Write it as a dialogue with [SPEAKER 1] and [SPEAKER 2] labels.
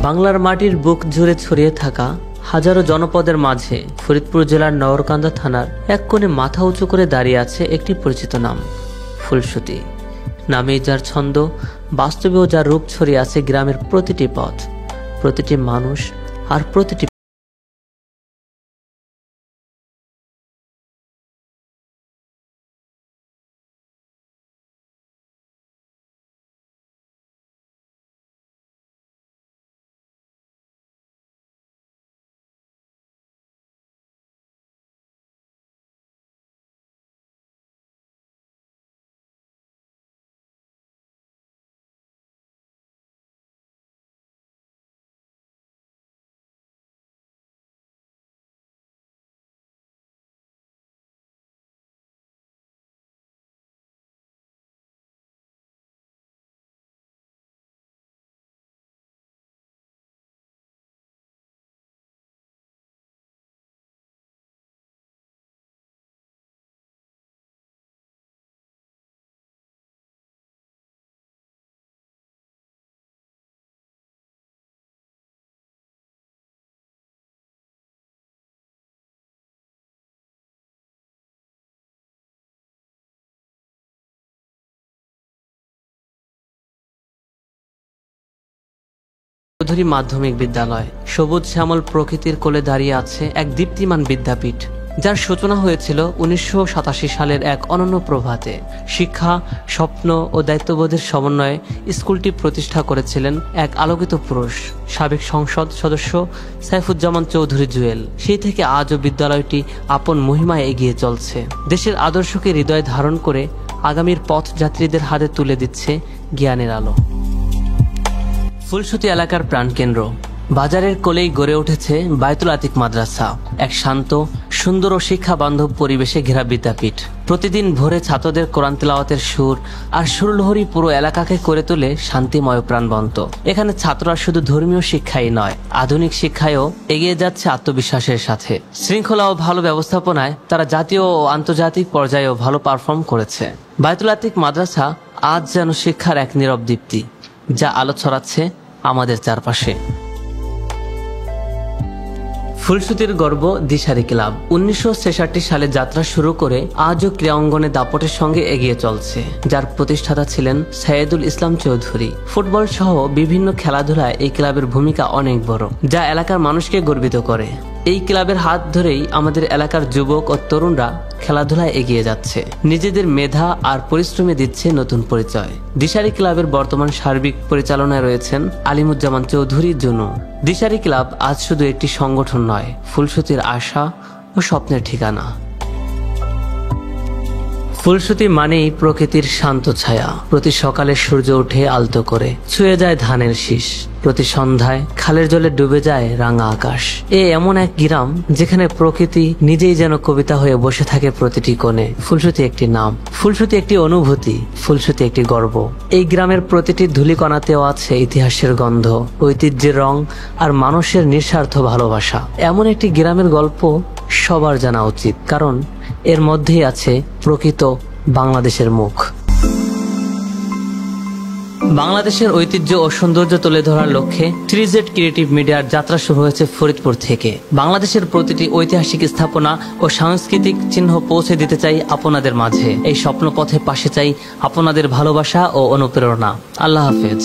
[SPEAKER 1] বাংলার মাটির বুক জুড়ে ছড়িয়ে থাকা হাজারো জনপদের মাঝে ফরিদপুর জেলার নওরকান্দা থানার এক কোণে মাথা উঁচু করে দাঁড়িয়ে আছে একটি পরিচিত নাম, ফুলসুতি। নামেই যার ছন্দ, বাস্তবেও যার রূপ ছড়িয়ে আছে গ্রামের প্রতিটি পথ, প্রতিটি মানুষ আর প্রতিটি চৌধুরী মাধ্যমিক বিদ্যালয়। সবুজ শ্যামল প্রকৃতির কোলে দাঁড়িয়ে আছে এক দীপ্তিমান বিদ্যাপীঠ, যার সূচনা হয়েছিল 1987 সালের এক অনন্য প্রভাতে। শিক্ষা, স্বপ্ন ও দায়িত্ববোধের সমন্বয়ে স্কুলটি প্রতিষ্ঠা করেছিলেন এক আলোকিত পুরুষ, সাবেক সংসদ সদস্য সাইফুজ্জামান চৌধুরী জুয়েল। সেই থেকে আজও বিদ্যালয়টি আপন মহিমায় এগিয়ে চলছে, দেশের আদর্শকে হৃদয়ে ধারণ করে আগামীর পথযাত্রীদের হাতে তুলে দিচ্ছে জ্ঞানের আলো। ফুলসুতি এলাকার প্রাণকেন্দ্র, বাজারের কোলেই গড়ে উঠেছে বায়তুল আতিক মাদ্রাসা, এক শান্ত, সুন্দর ও শিক্ষা বান্ধব পরিবেশে ঘেরা বিদ্যাপীঠ। প্রতিদিন ভোরে ছাত্রদের কোরআন তিলাওয়াতের সুর আর সুরলহরী পুরো এলাকাকে করে তোলে শান্তিময় প্রাণবন্ত। এখানে ছাত্ররা শুধু ধর্মীয় শিক্ষাই নয়, আধুনিক শিক্ষায়ও এগিয়ে যাচ্ছে আত্মবিশ্বাসের সাথে। শৃঙ্খলা ও ভালো ব্যবস্থাপনায় তারা জাতীয় ও আন্তর্জাতিক পর্যায়েও ভালো পারফর্ম করেছে। বায়তুল আতিক মাদ্রাসা আজ যেন শিক্ষার এক নীরব দীপ্তি, যা আলো ছড়াচ্ছে আমাদের চারপাশে। ফুলসুতির গর্ব দিশারি ক্লাব 1966 সালে যাত্রা শুরু করে আজও ক্রীড়া অঙ্গনে দাপটের সঙ্গে এগিয়ে চলছে, যার প্রতিষ্ঠাতা ছিলেন সাইয়েদুল ইসলাম চৌধুরী। ফুটবল সহ বিভিন্ন খেলাধুলায় এই ক্লাবের ভূমিকা অনেক বড়, যা এলাকার মানুষকে গর্বিত করে। এই ক্লাবের হাত ধরেই আমাদের এলাকার যুবক ও তরুণরা খেলাধুলায় এগিয়ে যাচ্ছে, নিজেদের মেধা আর পরিশ্রমে দিচ্ছে নতুন পরিচয়। দিশারি ক্লাবের বর্তমান সার্বিক পরিচালনায় রয়েছেন আলিমুজ্জামান চৌধুরী জুনু। দিশারি ক্লাব আজ শুধু একটি সংগঠন নয়, ফুলসুতির আশা ও স্বপ্নের ঠিকানা। ফুলসুতি মানেই প্রকৃতির শান্ত ছায়া। প্রতি সকালে সূর্য উঠে আলতো করে ছুঁয়ে যায় ধানের শীষ, প্রতি সন্ধ্যায় খালের জলে ডুবে যায় রাঙা আকাশ। এমন এক গ্রাম যেখানে প্রকৃতি নিজেই যেন কবিতা হয়ে বসে থাকে প্রতিটি কোণে। ফুলসুতি একটি নাম, ফুলসুতি একটি অনুভূতি, ফুলসুতি একটি গর্ব। এই গ্রামের প্রতিটি ধূলিকণাতেও আছে ইতিহাসের গন্ধ, ঐতিহ্যের রং আর মানুষের নিঃস্বার্থ ভালোবাসা। এমন একটি গ্রামের গল্প সবার জানা উচিত, কারণ এর মধ্যেই আছে প্রকৃত বাংলাদেশের মুখ। বাংলাদেশের ঐতিহ্য ও সৌন্দর্য তুলে ধরার লক্ষ্যে 3Z ক্রিয়েটিভ মিডিয়ার যাত্রা শুরু হয়েছে ফরিদপুর থেকে। বাংলাদেশের প্রতিটি ঐতিহাসিক স্থাপনা ও সাংস্কৃতিক চিহ্ন পৌঁছে দিতে চাই আপনাদের মাঝে। এই স্বপ্নপথে পাশে চাই আপনাদের ভালোবাসা ও অনুপ্রেরণা। আল্লাহ হাফেজ।